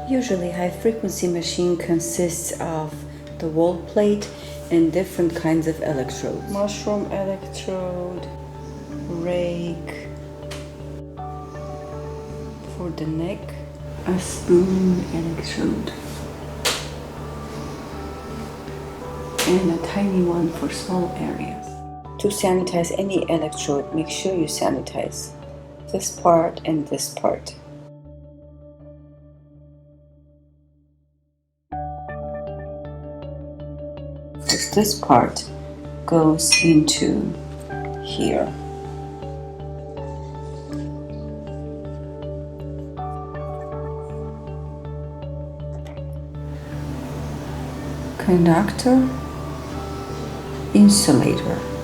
Usually, high frequency machine consists of the wall plate and different kinds of electrodes. Mushroom electrode, rake, for the neck, a spoon electrode, and a tiny one for small areas. To sanitize any electrode, make sure you sanitize this part and this part. Because this part goes into here. Conductor, insulator.